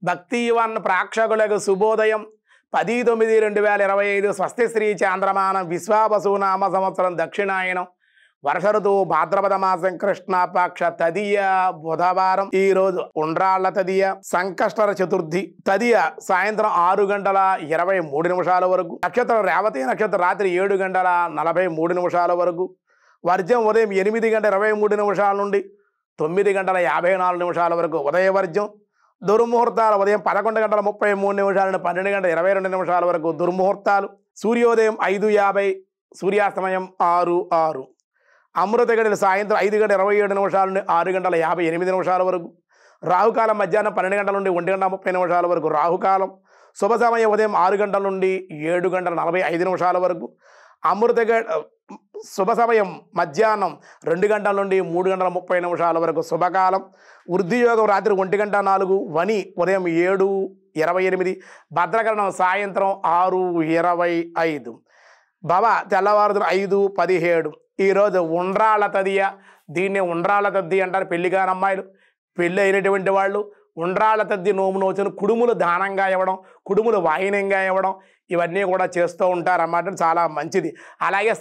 భక్తివన్ ప్రేక్షకులకు శుభోదయం 10/9/2025 స్వస్తి శ్రీ చాంద్రమానం విశ్వావసునామ సంవత్సరం దక్షిణాయనం వర్ష ఋతువు భాద్రపద మాసం కృష్ణపక్ష తదియ బుధవారం. ఈ రోజు ఉండ్రాళ్ల తదియ, సంకష్టర చతుర్థి. తదియ సాయంత్రం 6:23 వరకు. నక్షత్రం రేవతి నక్షత్రం రాత్రి 7:43 వరకు. వర్జం ఉదయం 8:23 నుండి 9:54 వరకు ఉదయ వర్జం. దుర్ముహూర్తాలు ఉదయం 11:33 నుండి 12:22 వరకు దుర్ముహూర్తాలు. సూర్యోదయం 5:50, సూర్యాస్తమయం 6:06. అమృత గడియలు సాయంత్రం 5:27 నుండి 6:58 వరకు. రాహుకాలం మధ్యాహ్నం 12 గంటల నుండి 1:30 వరకు రాహుకాలం. శుభ సమయం ఉదయం 6 గంటల నుండి 7:45 వరకు. అమృత శుభ సమయం మధ్యాహ్నం 2 గంటల నుండి 3:30 వరకు శుభకాలం. వృద్ధియోగం రాత్రి 1:04, వని ఉదయం 7:28, భద్రకరణం సాయంత్రం 6:25, భవ తెల్లవారుతున్న 5:17. ఈరోజు ఉండ్రాళ్ళ తదియ. దీన్ని ఉండ్రాళ్ళ తద్ది అంటారు. పెళ్లిగాని అమ్మాయిలు, పెళ్ళి అయినటువంటి వాళ్ళు ఉండ్రాళ్ళ తద్ది నోము నోచుని కుడుములు దానంగా ఇవ్వడం, కుడుములు వాయినంగా ఇవ్వడం, ఇవన్నీ కూడా చేస్తూ ఉంటారన్నమాట. చాలా మంచిది. అలాగే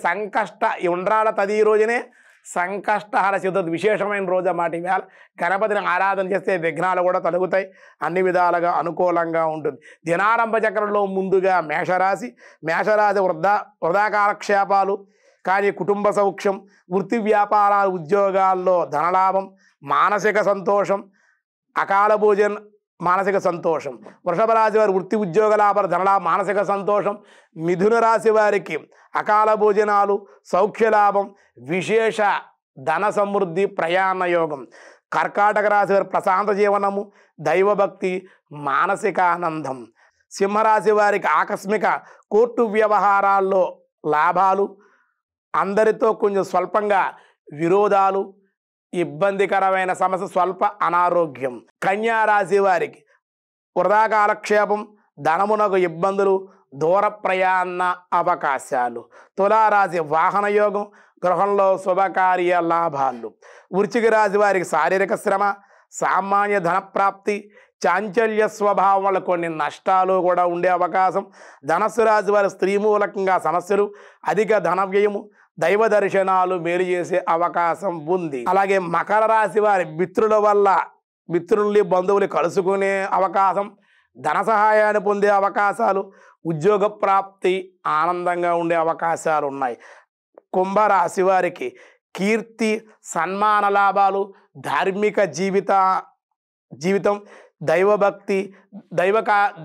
ఈ ఉండ్రాళ్ళ తది రోజునే సంకష్టహర చతుర్థి విశేషమైన రోజు అన్నమాట. ఈవేళ గణపతిని ఆరాధన చేస్తే విఘ్నాలు కూడా తొలగుతాయి, అన్ని విధాలుగా అనుకూలంగా ఉంటుంది. దినారంభ చక్రంలో ముందుగా మేషరాశి వృధా కాలక్షేపాలు, కానీ కుటుంబ సౌఖ్యం, వృత్తి వ్యాపారాలు, ఉద్యోగాల్లో ధనలాభం, మానసిక సంతోషం, అకాల భోజన్ మానసిక సంతోషం. వృషభ రాశి వారి వృత్తి ఉద్యోగ లాభాలు, ధనలాభం, మానసిక సంతోషం. మిథున రాశి వారికి అకాల భోజనాలు, సౌఖ్యలాభం, విశేష ధన సమృద్ధి, ప్రయాణ యోగం. కర్కాటక రాశి వారి ప్రశాంత జీవనము, దైవభక్తి, మానసిక ఆనందం. సింహరాశి వారికి ఆకస్మిక కోర్టు వ్యవహారాల్లో లాభాలు, అందరితో కొంచెం స్వల్పంగా విరోధాలు, ఇబ్బందికరమైన సమస్య, స్వల్ప అనారోగ్యం. కన్యా రాశి వారికి వృధా కాలక్షేపం, ధనమునకు ఇబ్బందులు, దూర ప్రయాణ అవకాశాలు. తులారాశి వాహన యోగం, గృహంలో శుభకార్య లాభాలు. వృశ్చిక రాశి వారికి శారీరక శ్రమ, సామాన్య ధనప్రాప్తి, చాంచల్య స్వభావం వల్ల కొన్ని నష్టాలు కూడా ఉండే అవకాశం. ధనస్సు రాశి వారి స్త్రీ మూలకంగా సమస్యలు, అధిక ధన వ్యయము, దైవ దర్శనాలు మేలు చేసే అవకాశం ఉంది. అలాగే మకర రాశి వారి మిత్రుల్ని బంధువులు కలుసుకునే అవకాశం, ధన సహాయాన్ని పొందే అవకాశాలు, ఉద్యోగ ప్రాప్తి, ఆనందంగా ఉండే అవకాశాలు ఉన్నాయి. కుంభరాశి వారికి కీర్తి, సన్మాన లాభాలు, ధార్మిక జీవితం, దైవభక్తి,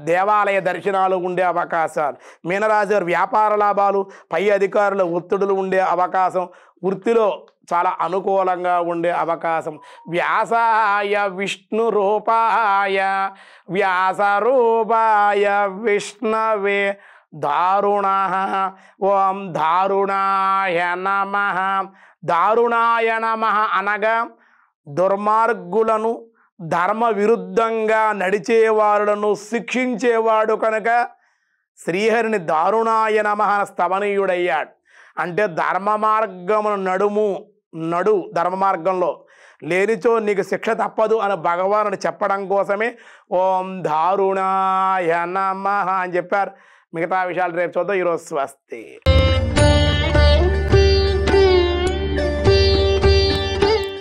దేవాలయ దర్శనాలు ఉండే అవకాశాలు. మీనరాశి వారి వ్యాపార లాభాలు, పై అధికారుల ఒత్తిడులు ఉండే అవకాశం, వృత్తిలో చాలా అనుకూలంగా ఉండే అవకాశం. వ్యాసాయ విష్ణు రూపాయ వ్యాసరూపాయ విష్ణవే దారుణ ఓం దారుణాయ నమః. దారుణాయ నమః అనగా దుర్మార్గులను, ధర్మ విరుద్ధంగా నడిచేవారులను శిక్షించేవాడు కనుక శ్రీహరిని దారుణాయ నమః స్తవనీయుడయ్యాడు. అంటే ధర్మ మార్గమును నడు ధర్మ మార్గంలో లేనిచో నీకు శిక్ష తప్పదు అని భగవానుడు చెప్పడం కోసమే ఓం దారుణాయ నమః అని చెప్పారు. మిగతా విషయాలు రేపు చూద్దాం. ఈరోజు స్వస్తి.